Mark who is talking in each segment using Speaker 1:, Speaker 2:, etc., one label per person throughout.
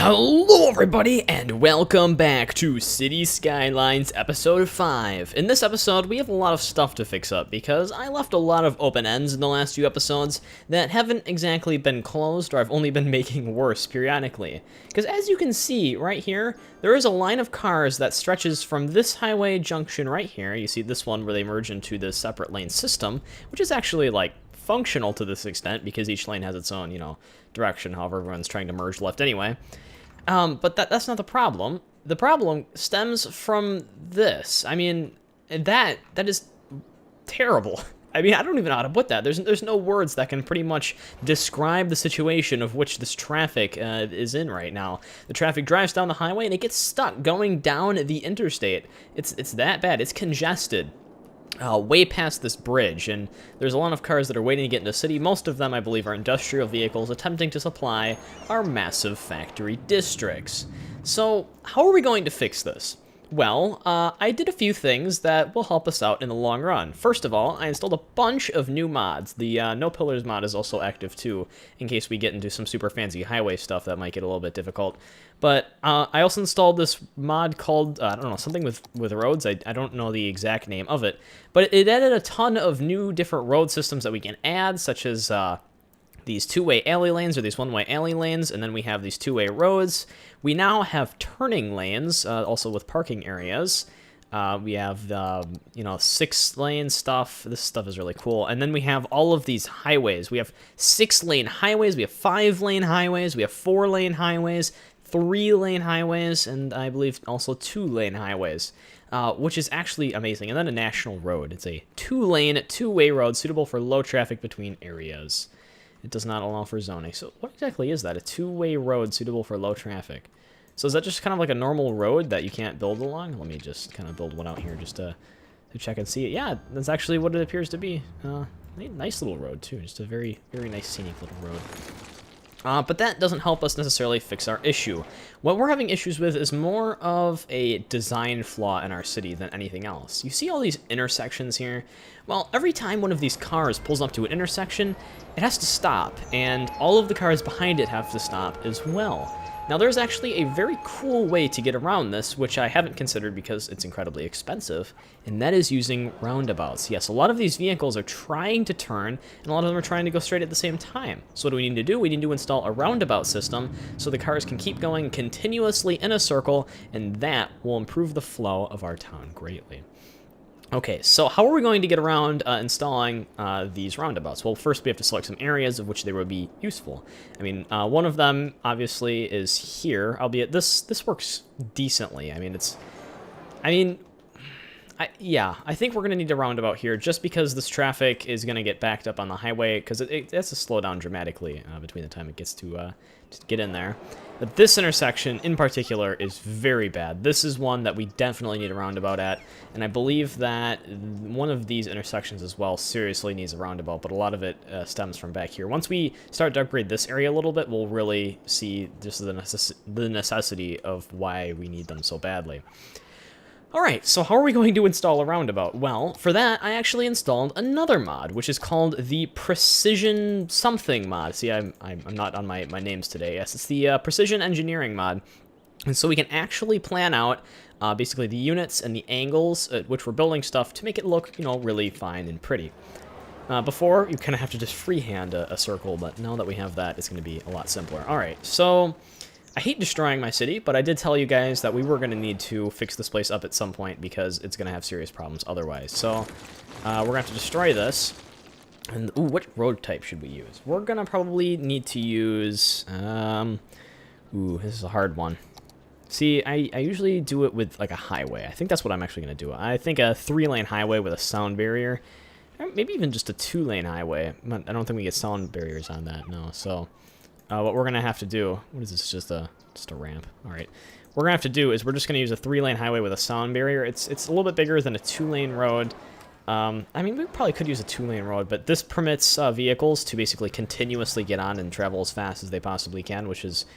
Speaker 1: Hello everybody, and welcome back to City Skylines Episode 5. In this episode, we have a lot of stuff to fix up, because I left a lot of open ends in the last few episodes that haven't exactly been closed, or I've only been making worse periodically. Because as you can see, right here, there is a line of cars that stretches from this highway junction right here. You see this one where they merge into this separate lane system, which is actually, like, functional to this extent, because each lane has its own, direction, however everyone's trying to merge left anyway. But that's not the problem. The problem stems from this. I mean, that is terrible. I mean, I don't even know how to put that. There's no words that can pretty much describe the situation of which this traffic is in right now. The traffic drives down the highway and it gets stuck going down the interstate. It's that bad. It's congested. Way past this bridge, and there's a lot of cars that are waiting to get into the city. Most of them, I believe, are industrial vehicles attempting to supply our massive factory districts. So, how are we going to fix this? Well, I did a few things that will help us out in the long run. First of all, I installed a bunch of new mods. The No Pillars mod is also active too, in case we get into some super fancy highway stuff that might get a little bit difficult. But I also installed this mod called, I don't know, something with roads. I don't know the exact name of it. But it added a ton of new different road systems that we can add, such as these two-way alley lanes or these one-way alley lanes, and then we have these two-way roads. We now have turning lanes, also with parking areas. We have the, 6-lane stuff. This stuff is really cool. And then we have all of these highways. We have 6-lane highways, we have 5-lane highways, we have 4-lane highways, 3-lane highways, and I believe also 2-lane highways, which is actually amazing. And then a national road. It's a 2-lane, 2-way road suitable for low traffic between areas. It does not allow for zoning. So what exactly is that? A 2-way road suitable for low traffic. So is that just kind of like a normal road that you can't build along? Let me just kind of build one out here just to check and see it. Yeah, that's actually what it appears to be. Nice little road too. Just a very, very nice scenic little road. But that doesn't help us necessarily fix our issue. What we're having issues with is more of a design flaw in our city than anything else. You see all these intersections here? Well, every time one of these cars pulls up to an intersection, it has to stop, and all of the cars behind it have to stop as well. Now, there's actually a very cool way to get around this, which I haven't considered because it's incredibly expensive, and that is using roundabouts. Yes, a lot of these vehicles are trying to turn, and a lot of them are trying to go straight at the same time. So what do we need to do? We need to install a roundabout system so the cars can keep going continuously in a circle, and that will improve the flow of our town greatly. Okay, so how are we going to get around installing these roundabouts? Well, first we have to select some areas of which they would be useful. I mean, one of them, obviously, is here, albeit this works decently. I mean, I think we're going to need a roundabout here just because this traffic is going to get backed up on the highway, because it has to slow down dramatically between the time it gets to get in there. But this intersection in particular is very bad. This is one that we definitely need a roundabout at, and I believe that one of these intersections as well seriously needs a roundabout, but a lot of it stems from back here. Once we start to upgrade this area a little bit, we'll really see just the necessity of why we need them so badly. Alright, so how are we going to install a roundabout? Well, for that, I actually installed another mod, which is called the Precision something mod. See, I'm not on my names today. Yes, it's the Precision Engineering mod. And so we can actually plan out basically the units and the angles at which we're building stuff to make it look, really fine and pretty. Before, you kind of have to just freehand a circle, but now that we have that, it's going to be a lot simpler. Alright, so I hate destroying my city, but I did tell you guys that we were going to need to fix this place up at some point because it's going to have serious problems otherwise. So we're going to have to destroy this. And what road type should we use? We're going to probably need to use... this is a hard one. See, I usually do it with like a highway. I think that's what I'm actually going to do. I think a 3-lane highway with a sound barrier. Maybe even just a 2-lane highway. I don't think we get sound barriers on that, no. So... what we're going to have to do... What is this? Just a ramp. Alright. What we're going to have to do is we're just going to use a 3-lane highway with a sound barrier. It's a little bit bigger than a 2-lane road. I mean, we probably could use a 2-lane road, but this permits vehicles to basically continuously get on and travel as fast as they possibly can, which is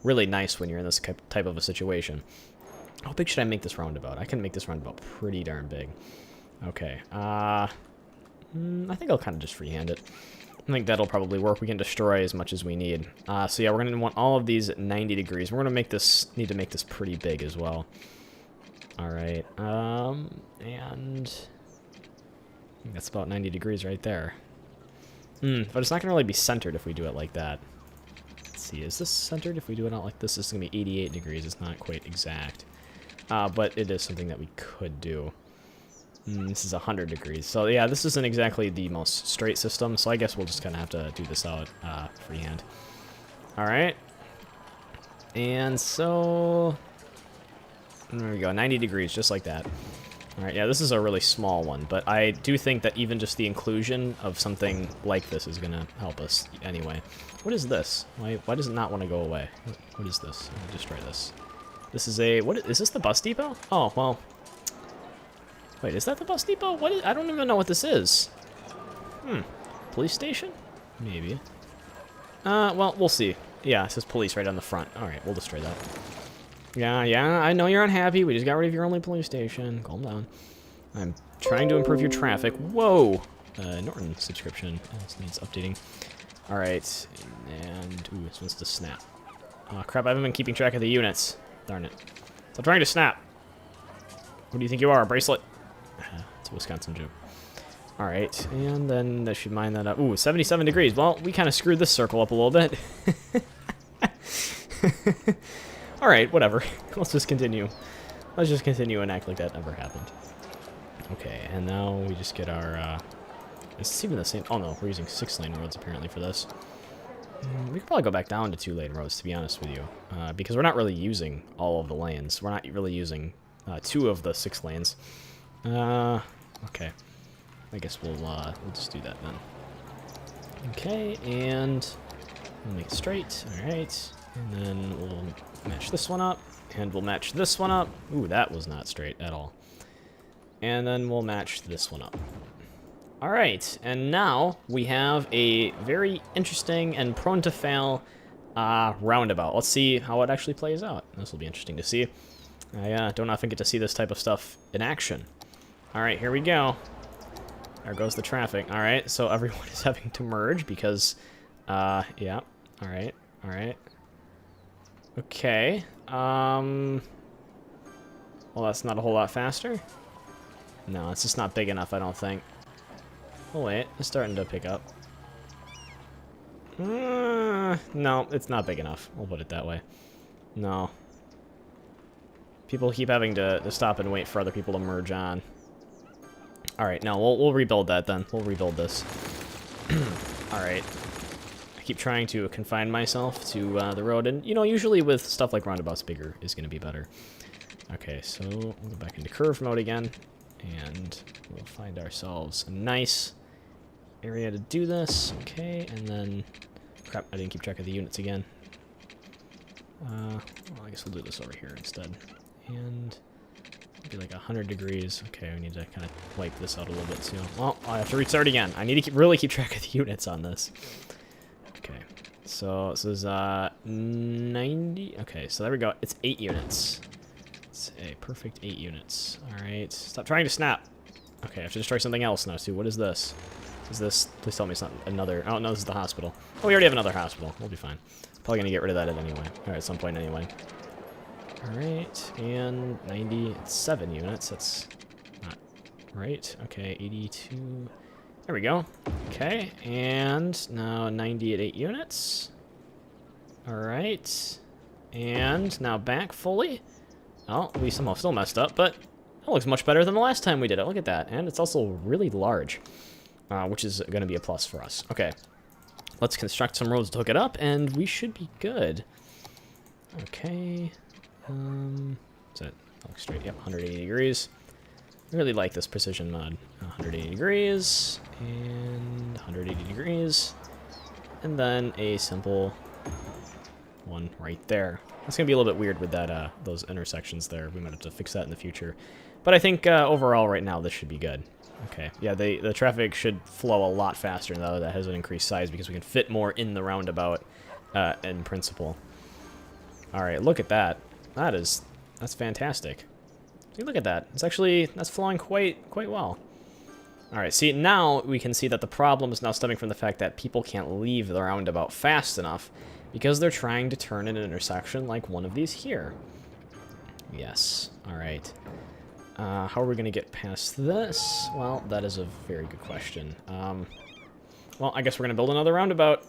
Speaker 1: really nice when you're in this type of a situation. How big should I make this roundabout? I can make this roundabout pretty darn big. Okay. I think I'll kind of just freehand it. I think that'll probably work. We can destroy as much as we need. So yeah, we're going to want all of these at 90 degrees. We're going to need to make this pretty big as well. All right, and I think that's about 90 degrees right there. But it's not going to really be centered if we do it like that. Let's see, is this centered? If we do it out like this, this is going to be 88 degrees. It's not quite exact. But it is something that we could do. This is 100 degrees. So yeah, this isn't exactly the most straight system, so I guess we'll just kind of have to do this out freehand. All right. And so... there we go, 90 degrees, just like that. All right, yeah, this is a really small one, but I do think that even just the inclusion of something like this is going to help us anyway. What is this? Why does it not want to go away? What is this? Let me just try this. This is a... what is this, the bus depot? Oh, well... wait, is that the bus depot? I don't even know what this is. Police station? Maybe. Well, we'll see. Yeah, it says police right on the front. All right, we'll destroy that. Yeah, I know you're unhappy. We just got rid of your only police station. Calm down. I'm trying to improve your traffic. Whoa! Norton subscription. This needs updating. All right, and... ooh, this wants to snap. Oh, crap, I haven't been keeping track of the units. Darn it. Stop trying to snap. Who do you think you are, a bracelet? It's a Wisconsin joke. All right, and then I should line that up. Ooh, 77 degrees. Well, we kind of screwed this circle up a little bit. All right, whatever. Let's just continue. Let's just continue and act like that never happened. Okay, and now we just get our... it's even the same... oh no, we're using 6-lane roads apparently for this. We could probably go back down to 2-lane roads, to be honest with you. Because we're not really using all of the lanes. We're not really using 2 of the 6 lanes. Okay. I guess we'll just do that then. Okay, and we'll make it straight. All right, and then we'll match this one up, and we'll match this one up. Ooh, that was not straight at all. And then we'll match this one up. All right, and now we have a very interesting and prone to fail roundabout. Let's see how it actually plays out. This will be interesting to see. I don't often get to see this type of stuff in action. All right, here we go. There goes the traffic. All right, so everyone is having to merge because, yeah. All right, all right. Okay. Well, that's not a whole lot faster. No, it's just not big enough, I don't think. Oh, wait, it's starting to pick up. No, it's not big enough. We'll put it that way. No. People keep having to stop and wait for other people to merge on. All right, no, we'll rebuild that then. We'll rebuild this. All right. I keep trying to confine myself to the road, and you know, usually with stuff like roundabouts, bigger is going to be better. Okay, so we'll go back into curve mode again, and we'll find ourselves a nice area to do this. Okay, and then crap, I didn't keep track of the units again. Well, I guess we'll do this over here instead, and be like 100 degrees. Okay, we need to kind of wipe this out a little bit too. Well, I have to restart again. I need to really keep track of the units on this. Okay, so this is 90. Okay, so there we go. It's 8 units. It's a perfect 8 units. All right, stop trying to snap. Okay, I have to destroy something else now too. What is this? Is this? Please tell me it's not another. Oh no, this is the hospital. Oh, we already have another hospital. We'll be fine. Probably gonna get rid of that anyway. All right, at some point anyway. Alright, and 97 units, that's not right. Okay, 82, there we go. Okay, and now 90 at 8 units. Alright, and now back fully. Oh, we somehow still messed up, but that looks much better than the last time we did it. Look at that, and it's also really large, which is going to be a plus for us. Okay, let's construct some roads to hook it up, and we should be good. Okay. Is that looks straight? Yep, 180 degrees. I really like this precision mod. 180 degrees and 180 degrees, and then a simple one right there. That's gonna be a little bit weird with that those intersections there. We might have to fix that in the future, but I think overall right now this should be good. Okay, yeah, the traffic should flow a lot faster now that has an increased size because we can fit more in the roundabout in principle. All right, look at that. That's fantastic. See, look at that. It's actually, that's flowing quite well. Alright, see, now we can see that the problem is now stemming from the fact that people can't leave the roundabout fast enough because they're trying to turn in an intersection like one of these here. Yes, alright. How are we going to get past this? Well, that is a very good question. Well, I guess we're going to build another roundabout.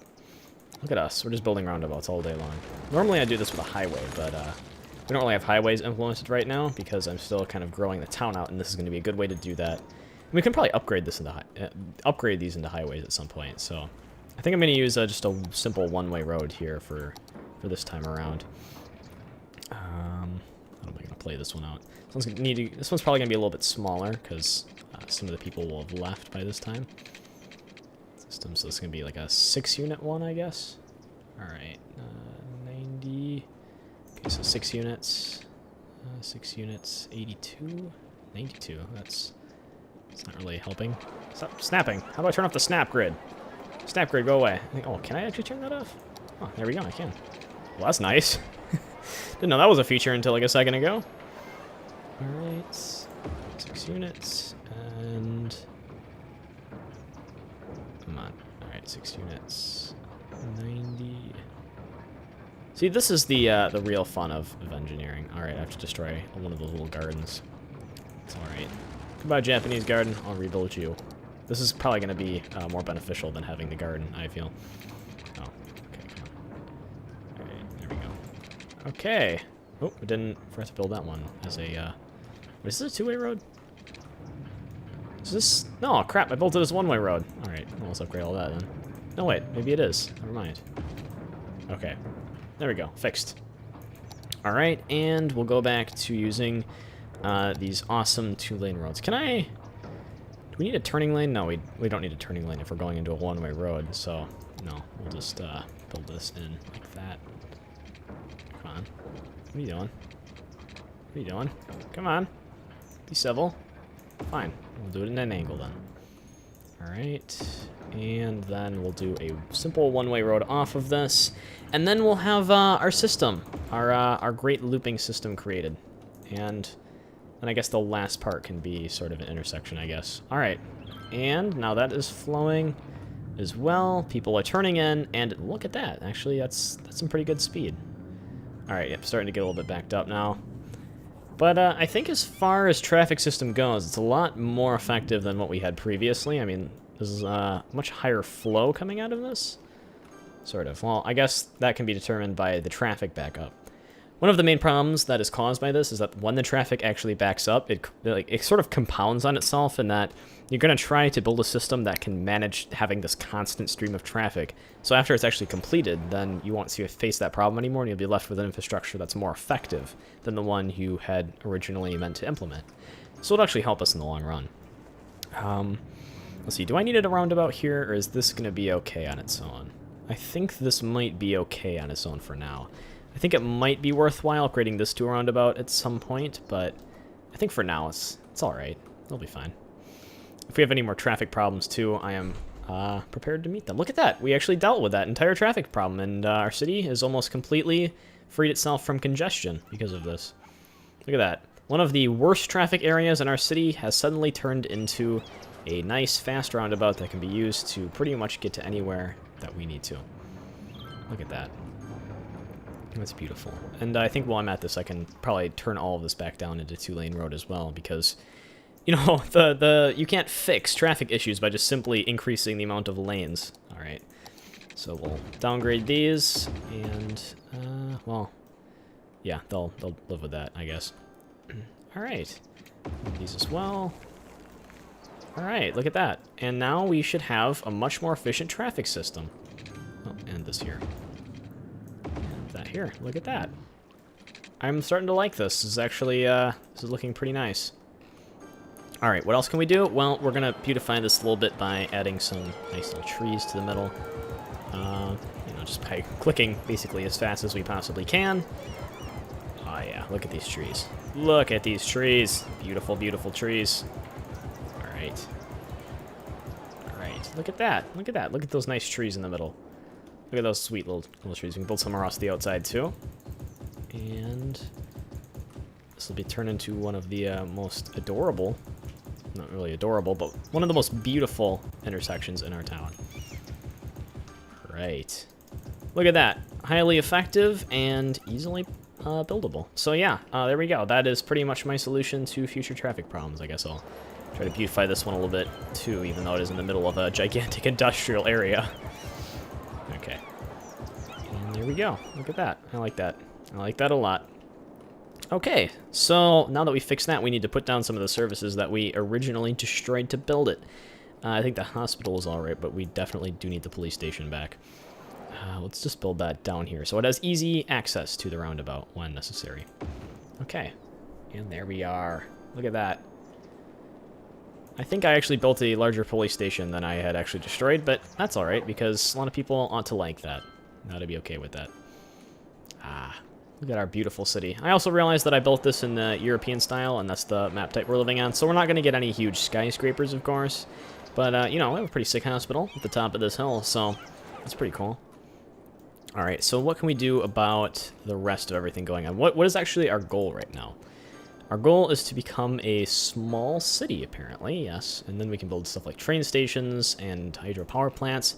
Speaker 1: Look at us. We're just building roundabouts all day long. Normally I do this with a highway, but we don't really have highways implemented right now because I'm still kind of growing the town out, and this is going to be a good way to do that. We can probably upgrade this into upgrade these into highways at some point. So I think I'm going to use just a simple one-way road here for this time around. How am I going to play this one out? This one's probably going to be a little bit smaller because some of the people will have left by this time. So it's going to be like a 6-unit one, I guess. Alright, 90. Okay, so 6 units. 6 units, 82. 92, that's not really helping. Stop snapping. How about I turn off the snap grid? Snap grid, go away. Oh, can I actually turn that off? Oh, there we go, I can. Well, that's nice. Didn't know that was a feature until like a second ago. Alright, 6 units, and... Come on. Alright, 6 units. 90. See, this is the real fun of engineering. Alright, I have to destroy one of those little gardens. It's alright. Goodbye, Japanese garden. I'll rebuild you. This is probably going to be more beneficial than having the garden, I feel. Oh, okay, come on. Alright, there we go. Okay. Oh, we didn't forget to build that one as a, is this a two-way road? Is this... No, crap, I built it as a one-way road. Alright, well, let's upgrade all that then. No, wait, maybe it is. Never mind. Okay. There we go, fixed. Alright, and we'll go back to using these awesome 2-lane roads. Can I... Do we need a turning lane? No, we don't need a turning lane if we're going into a one-way road, so... No, we'll just build this in like that. Come on. What are you doing? What are you doing? Come on. Be civil. Fine. We'll do it in an angle then. Alright. And then we'll do a simple one-way road off of this. And then we'll have our system. Our great looping system created. And then I guess the last part can be sort of an intersection, I guess. Alright. And now that is flowing as well. People are turning in. And look at that. Actually, that's some pretty good speed. Alright, yep. Starting to get a little bit backed up now. But I think as far as traffic system goes, it's a lot more effective than what we had previously. I mean, this is much higher flow coming out of this. Sort of. Well, I guess that can be determined by the traffic backup. One of the main problems that is caused by this is that when the traffic actually backs up, it sort of compounds on itself in that you're going to try to build a system that can manage having this constant stream of traffic. So after it's actually completed, then you won't face that problem anymore, and you'll be left with an infrastructure that's more effective than the one you had originally meant to implement. So it'll actually help us in the long run. Let's see, do I need a roundabout here, or is this going to be okay on its own? I think this might be okay on its own for now. I think it might be worthwhile upgrading this to a roundabout at some point, but I think for now it's alright. It'll be fine. If we have any more traffic problems too, I am prepared to meet them. Look at that! We actually dealt with that entire traffic problem, and our city has almost completely freed itself from congestion because of this. Look at that. One of the worst traffic areas in our city has suddenly turned into a nice, fast roundabout that can be used to pretty much get to anywhere that we need to. Look at that. That's beautiful. And I think while I'm at this, I can probably turn all of this back down into 2-lane road as well, because, you know, you can't fix traffic issues by just simply increasing the amount of lanes. Alright. So we'll downgrade these, and, well, yeah, they'll live with that, I guess. Alright. These as well. Alright, look at that. And now we should have a much more efficient traffic system. Oh, and this here. And that here. Look at that. I'm starting to like this. This is actually, this is looking pretty nice. Alright, what else can we do? Well, we're going to beautify this a little bit by adding some nice little trees to the middle. You know, just by clicking basically as fast as we possibly can. Oh yeah, look at these trees. Look at these trees. Beautiful, beautiful trees. Alright. Alright, look at that. Look at that. Look at those nice trees in the middle. Look at those sweet little trees. We can build some more off the outside too. And this will be turned into one of the most adorable not really adorable, but one of the most beautiful intersections in our town. Right. Look at that. Highly effective and easily buildable. So yeah, there we go. That is pretty much my solution to future traffic problems. I guess I'll try to beautify this one a little bit too, even though it is in the middle of a gigantic industrial area. Okay. And there we go. Look at that. I like that. I like that a lot. Okay, so now that we fixed that, we need to put down some of the services that we originally destroyed to build it. I think the hospital is alright, but we definitely do need the police station back. Let's just build that down here, so it has easy access to the roundabout when necessary. Okay, and there we are. Look at that. I think I actually built a larger police station than I had actually destroyed, but that's alright, because a lot of people ought to like that. Ought to be okay with that. Look at our beautiful city. I also realized that I built this in the European style, and that's the map type we're living on, so we're not going to get any huge skyscrapers, of course. But, you know, we have a pretty sick hospital at the top of this hill, so that's pretty cool. Alright, so what can we do about the rest of everything going on? What is actually our goal right now? Our goal is to become a small city, apparently, yes. And then we can build stuff like train stations and hydropower plants.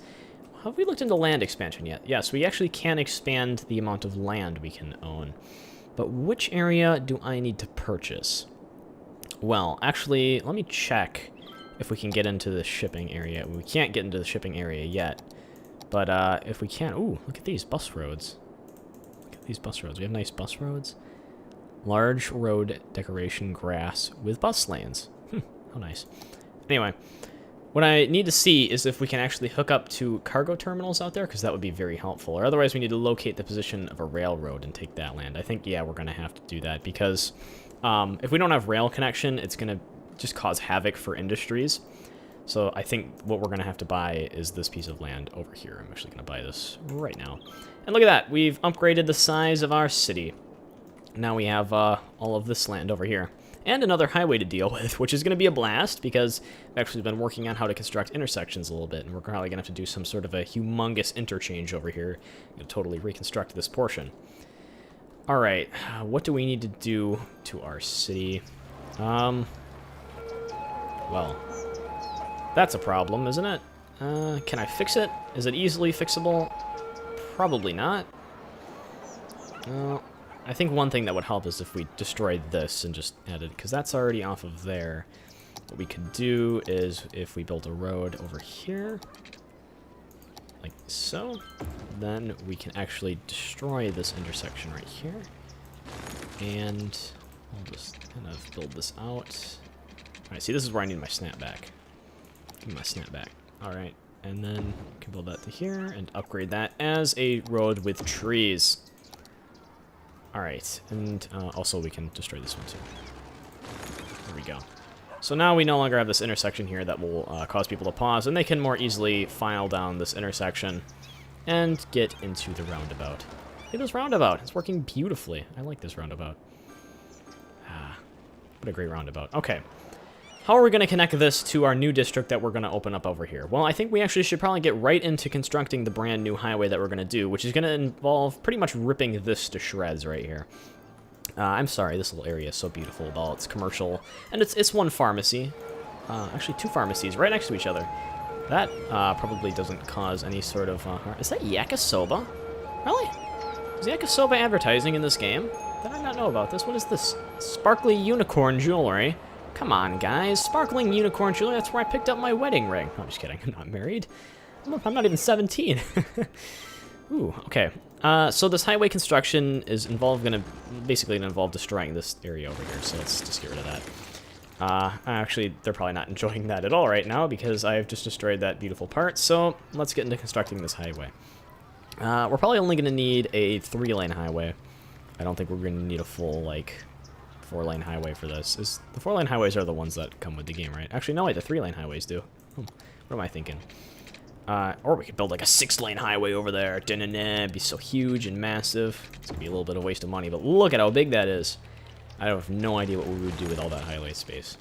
Speaker 1: Have we looked into land expansion yet? Yes, we actually can expand the amount of land we can own. But which area do I need to purchase? Well, actually, let me check if we can get into the shipping area. We can't get into the shipping area yet. But if we can... Ooh, look at these bus roads. Look at these bus roads. We have nice bus roads. Large road decoration grass with bus lanes. How nice. Anyway, what I need to see is if we can actually hook up to cargo terminals out there, because that would be very helpful. Or otherwise, we need to locate the position of a railroad and take that land. I think, yeah, we're going to have to do that, because if we don't have rail connection, it's going to just cause havoc for industries. So I think what we're going to have to buy is this piece of land over here. I'm actually going to buy this right now. And look at that. We've upgraded the size of our city. Now we have all of this land over here. And another highway to deal with, which is going to be a blast, because I've actually been working on how to construct intersections a little bit, and we're probably going to have to do some sort of a humongous interchange over here to totally reconstruct this portion. Alright, what do we need to do to our city? Well, that's a problem, isn't it? Can I fix it? Is it easily fixable? Probably not. I think one thing that would help is if we destroyed this and just added, because that's already off of there. What we could do is if we built a road over here, like so, then we can actually destroy this intersection right here. And I'll just kind of build this out. Alright, see, this is where I need my snapback. Give me my snapback. Alright, and then we can build that to here and upgrade that as a road with trees. Alright, and also we can destroy this one too. There we go. So now we no longer have this intersection here that will cause people to pause, and they can more easily file down this intersection and get into the roundabout. Look at this roundabout. It's working beautifully. I like this roundabout. What a great roundabout. Okay. How are we going to connect this to our new district that we're going to open up over here? Well, I think we actually should probably get right into constructing the brand new highway that we're going to do, which is going to involve pretty much ripping this to shreds right here. I'm sorry, this little area is so beautiful with all its commercial, and it's one pharmacy. Actually, two pharmacies right next to each other. That probably doesn't cause any sort of harm. Is that yakisoba? Really? Is yakisoba advertising in this game? Did I not know about this? What is this? Sparkly unicorn jewelry. Come on, guys. Sparkling unicorn jewelry. That's where I picked up my wedding ring. No, I'm just kidding. I'm not married. I'm not even 17. Ooh, okay. So this highway construction is basically gonna involve destroying this area over here. So let's just get rid of that. Actually, they're probably not enjoying that at all right now because I've just destroyed that beautiful part. So let's get into constructing this highway. We're probably only gonna need a 3-lane highway. I don't think we're gonna need a full, like, 4-lane highway for this. The 4-lane highways are the ones that come with the game, right? Actually, no, wait, the 3-lane highways do. What am I thinking? Or we could build like a 6-lane highway over there. It'd be so huge and massive. It's gonna be a little bit of a waste of money, but look at how big that is. I have no idea what we would do with all that highway space.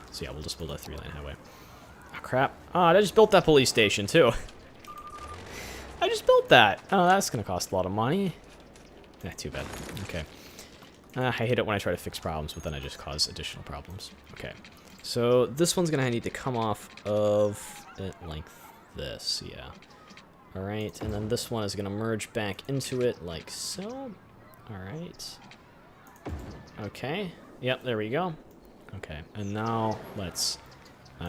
Speaker 1: So yeah, we'll just build a 3-lane highway. Oh, crap. Oh, I just built that police station, too. I just built that. Oh, that's gonna cost a lot of money. Too bad. Okay. I hate it when I try to fix problems, but then I just cause additional problems. Okay. So this one's gonna need to come off of it like this, yeah. Alright, and then this one is gonna merge back into it like so. Alright. Okay, yep, there we go. Okay, and now let's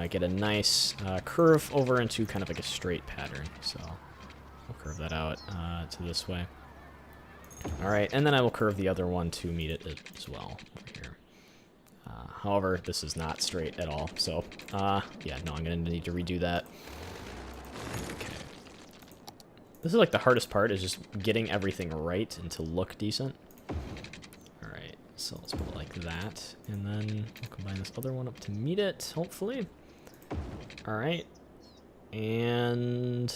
Speaker 1: get a nice curve over into kind of like a straight pattern. So I'll curve that out to this way. Alright, and then I will curve the other one to meet it as well over here. However, this is not straight at all, so yeah, no, I'm going to need to redo that. Okay. This is like the hardest part, is just getting everything right and to look decent. Alright, so let's put it like that, and then we'll combine this other one up to meet it, hopefully. Alright, and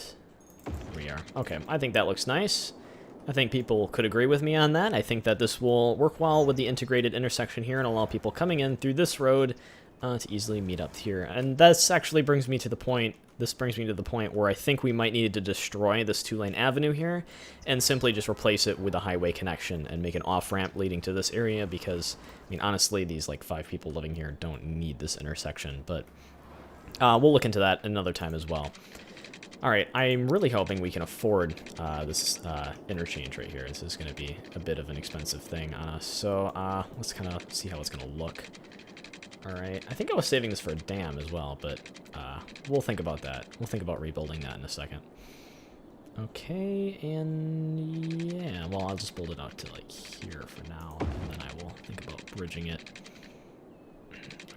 Speaker 1: here we are. Okay, I think that looks nice. I think people could agree with me on that. I think that this will work well with the integrated intersection here and allow people coming in through this road to easily meet up here. And this actually brings me to the point, where I think we might need to destroy this 2-lane avenue here and simply just replace it with a highway connection and make an off-ramp leading to this area, because, I mean, honestly, these like 5 people living here don't need this intersection, but we'll look into that another time as well. Alright, I'm really hoping we can afford this interchange right here. This is going to be a bit of an expensive thing on us, so let's kind of see how it's going to look. Alright, I think I was saving this for a dam as well, but we'll think about that. We'll think about rebuilding that in a second. Okay, and yeah, well, I'll just build it out to like here for now, and then I will think about bridging it.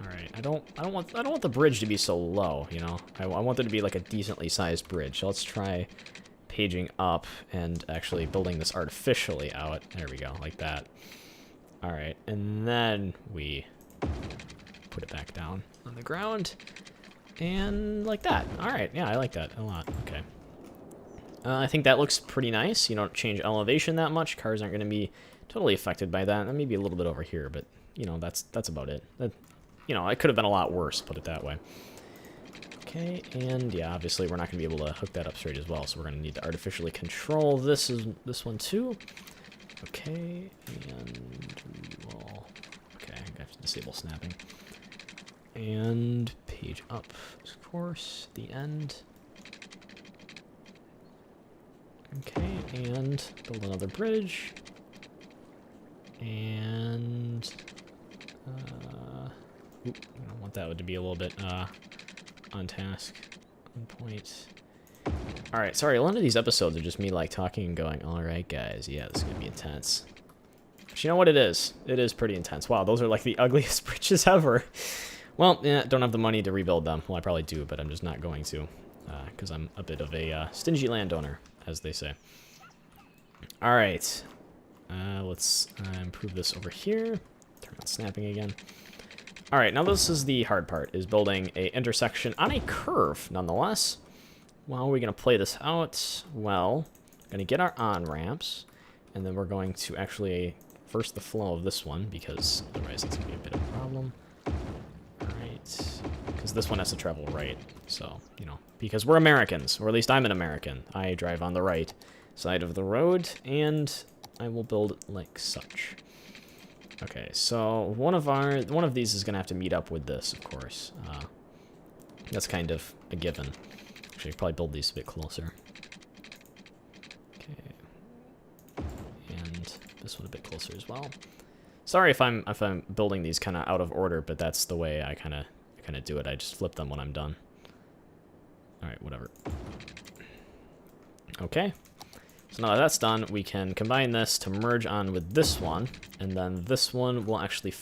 Speaker 1: Alright, I don't want the bridge to be so low, you know? I want it to be like a decently sized bridge. So let's try paging up and actually building this artificially out. There we go, like that. Alright, and then we put it back down on the ground. And like that. Alright, yeah, I like that a lot. Okay. I think that looks pretty nice. You don't change elevation that much. Cars aren't going to be totally affected by that. And maybe a little bit over here, but, you know, that's about it. You know, it could have been a lot worse, put it that way. Okay, and yeah, obviously we're not going to be able to hook that up straight as well, so we're going to need to artificially control this one too. Okay, and we will... Okay, I have to disable snapping. And page up, of course, the end. Okay, and build another bridge. And... Oop, I don't want that to be a little bit on task, on point. Alright, sorry, a lot of these episodes are just me like talking and going, alright guys, yeah, this is gonna be intense. But you know what it is? It is pretty intense. Wow, those are like the ugliest bridges ever. Well, yeah, don't have the money to rebuild them. Well, I probably do, but I'm just not going to, because I'm a bit of a stingy landowner, as they say. Alright, let's improve this over here. Turn on snapping again. Alright, now this is the hard part, is building a intersection on a curve, nonetheless. Well, we're going to play this out. Well, going to get our on-ramps, and then we're going to actually reverse the flow of this one, because otherwise it's going to be a bit of a problem. Alright, because this one has to travel right, so, you know, because we're Americans, or at least I'm an American. I drive on the right side of the road, and I will build like such. Okay, so one of these is gonna have to meet up with this, of course. That's kind of a given. Actually, probably build these a bit closer. Okay, and this one a bit closer as well. Sorry if I'm building these kind of out of order, but that's the way I kind of do it. I just flip them when I'm done. All right, whatever. Okay. So now that that's done, we can combine this to merge on with this one, and then this one will actually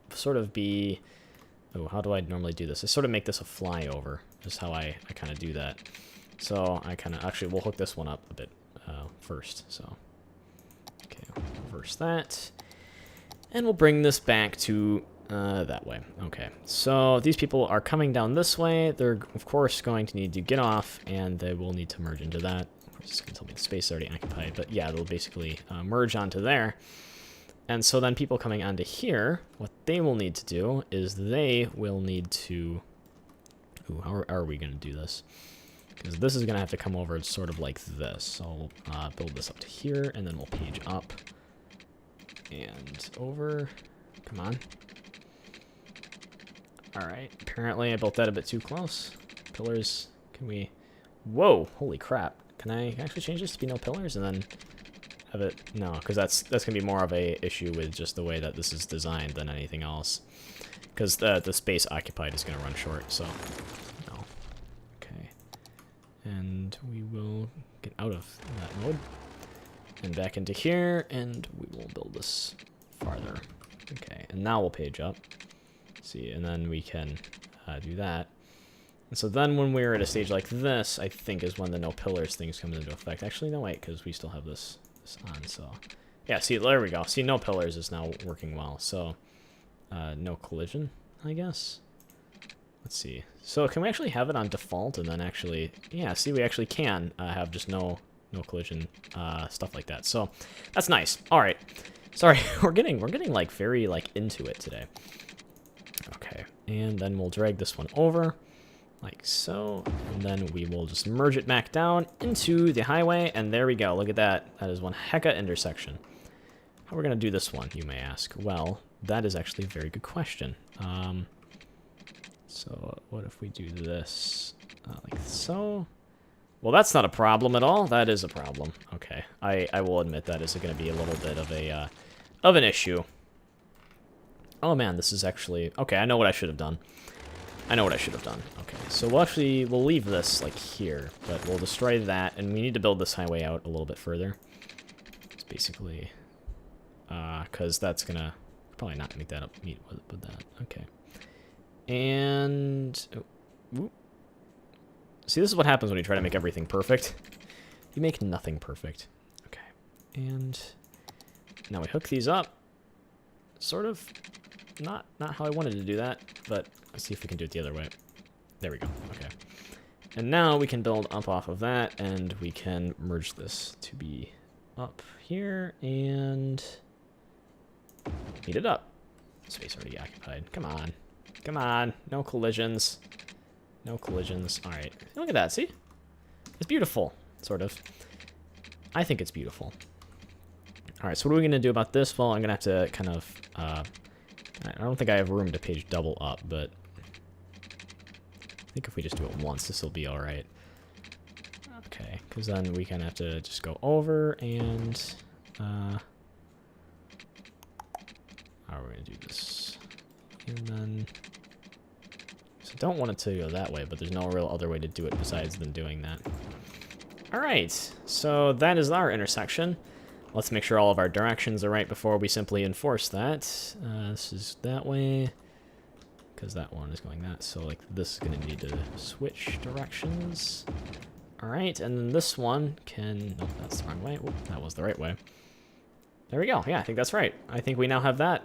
Speaker 1: sort of be... Oh, how do I normally do this? I sort of make this a flyover, is how I kind of do that. So I kind of... Actually, we'll hook this one up a bit first, so... Okay, reverse that. And we'll bring this back to that way. Okay, so these people are coming down this way. They're, of course, going to need to get off, and they will need to merge into that. It's going to tell me the space is already occupied, but yeah, they'll basically merge onto there. And so then people coming onto here, what they will need to do is they will need to... Ooh, how are we going to do this? Because this is going to have to come over sort of like this. So we'll build this up to here, and then we'll page up. And over. Come on. Alright, apparently I built that a bit too close. Pillars, can we... Whoa, holy crap. Can I actually change this to be no pillars and then have it... No, because that's going to be more of a issue with just the way that this is designed than anything else. Because the space occupied is going to run short, so... No. Okay. And we will get out of that mode. And back into here, and we will build this farther. Okay, and now we'll page up. See, and then we can do that. And so then when we're at a stage like this, I think is when the no pillars things comes into effect. Actually, no, wait, because we still have this on, so... Yeah, see, there we go. See, no pillars is now working well, so... no collision, I guess? Let's see. So can we actually have it on default and then actually... Yeah, see, we actually can have just no collision, stuff like that. So that's nice. All right. Sorry, we're getting like very like into it today. Okay, and then we'll drag this one over like so, and then we will just merge it back down into the highway, and there we go. Look at that. That is one hecka intersection. How are we gonna do this one, you may ask? Well, that is actually a very good question. So what if we do this like so? Well, that's not a problem at all. That is a problem. Okay, I will admit that is going to be a little bit of a of an issue. Oh man, this is actually okay. I know what I should have done. I know what I should have done. Okay, so we'll leave this like here, but we'll destroy that, and we need to build this highway out a little bit further. It's basically because that's gonna probably not make that up meet with that. Okay, and ooh. See, this is what happens when you try to make everything perfect. You make nothing perfect. Okay, and now we hook these up. Sort of not how I wanted to do that, but let's see if we can do it the other way. There we go. Okay, and now we can build up off of that, and we can merge this to be up here and heat it up. Space already occupied. Come on, come on, no collisions. No collisions. All right. Look at that. See? It's beautiful. Sort of. I think it's beautiful. All right. So what are we going to do about this? Well, I'm going to have to kind of... I don't think I have room to page double up, but... I think if we just do it once, this will be all right. Okay. Because then we kind of have to just go over and... how are we going to do this? And then... So don't want it to go that way, but there's no real other way to do it besides than doing that. All right, so that is our intersection. Let's make sure all of our directions are right before we simply enforce that. This is that way, because that one is going that. So like this is going to need to switch directions. All right, and then this one can... Nope, that's the wrong way. Oop, that was the right way. There we go. Yeah, I think that's right. I think we now have that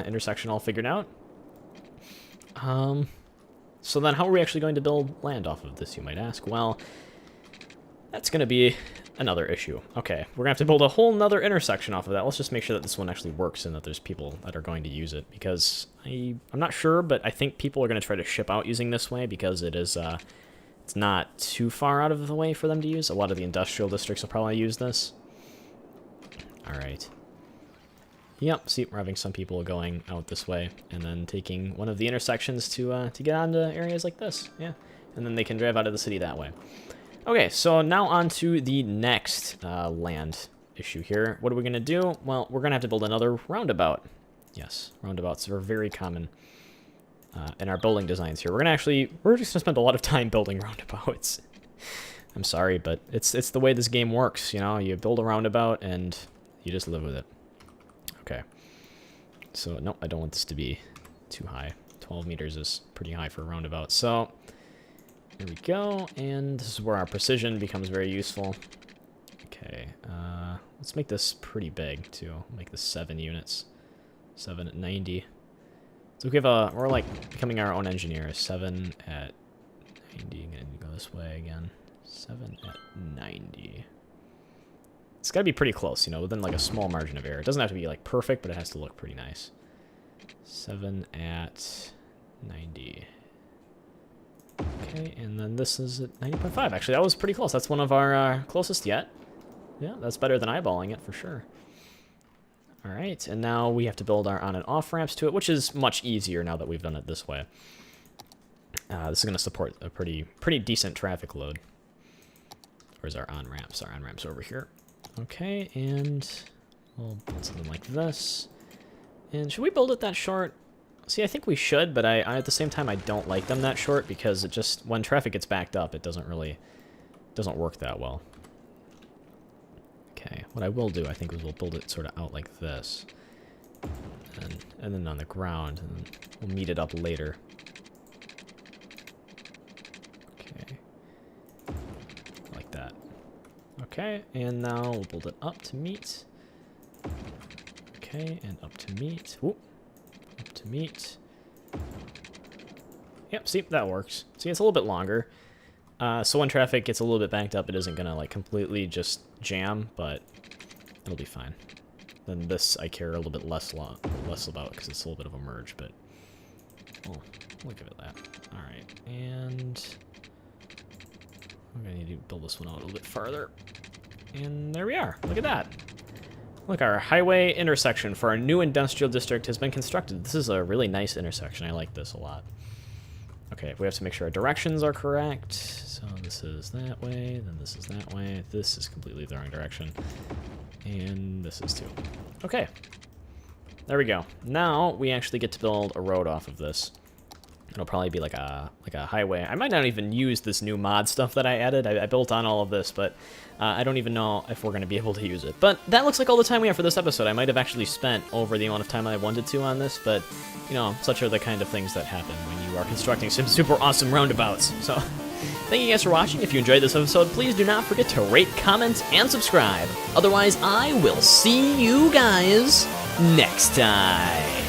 Speaker 1: intersection all figured out. So then how are we actually going to build land off of this, you might ask? Well, that's going to be another issue. Okay, we're going to have to build a whole nother intersection off of that. Let's just make sure that this one actually works and that there's people that are going to use it, because I'm not sure, but I think people are going to try to ship out using this way because it is, it's not too far out of the way for them to use. A lot of the industrial districts will probably use this. All right. Yep, see, we're having some people going out this way and then taking one of the intersections to get onto areas like this. Yeah, and then they can drive out of the city that way. Okay, so now on to the next land issue here. What are we going to do? Well, we're going to have to build another roundabout. Yes, roundabouts are very common in our building designs here. We're just going to spend a lot of time building roundabouts. I'm sorry, but it's the way this game works, you know? You build a roundabout and you just live with it. Okay, so no, I don't want this to be too high. 12 meters is pretty high for a roundabout. So there we go, and this is where our precision becomes very useful. Okay, let's make this pretty big too. Make this 7 units, 7 at 90. So we have we're like becoming our own engineer. 7 at 90. I'm gonna go this way again. 7 at 90. It's got to be pretty close, you know, within like a small margin of error. It doesn't have to be like perfect, but it has to look pretty nice. 7 at 90. Okay, and then this is at 90.5. Actually, that was pretty close. That's one of our closest yet. Yeah, that's better than eyeballing it for sure. All right, and now we have to build our on and off ramps to it, which is much easier now that we've done it this way. This is going to support a pretty decent traffic load. Where's our on-ramps? Our on-ramps over here. Okay, and we'll build something like this. And should we build it that short? See, I think we should, but I at the same time, I don't like them that short because it just, when traffic gets backed up, it doesn't work that well. Okay, what I will do, I think, is we'll build it sort of out like this. And then on the ground, and then we'll meet it up later. Okay. Like that. Okay, and now we'll build it up to meet. Okay, and up to meet. Whoop. Up to meet. Yep, see, that works. See, it's a little bit longer. So when traffic gets a little bit backed up, it isn't gonna like completely just jam, but it'll be fine. Then this I care a little bit less about because it's a little bit of a merge, but oh, look at that. All right, and I'm gonna need to build this one out a little bit farther. And there we are. Look at that. Look, our highway intersection for our new industrial district has been constructed. This is a really nice intersection. I like this a lot. Okay, we have to make sure our directions are correct. So this is that way, then this is that way. This is completely the wrong direction. And this is too. Okay. There we go. Now we actually get to build a road off of this. It'll probably be like a highway. I might not even use this new mod stuff that I added. I built on all of this, but I don't even know if we're going to be able to use it. But that looks like all the time we have for this episode. I might have actually spent over the amount of time I wanted to on this, but, you know, such are the kind of things that happen when you are constructing some super awesome roundabouts. So, thank you guys for watching. If you enjoyed this episode, please do not forget to rate, comment, and subscribe. Otherwise, I will see you guys next time.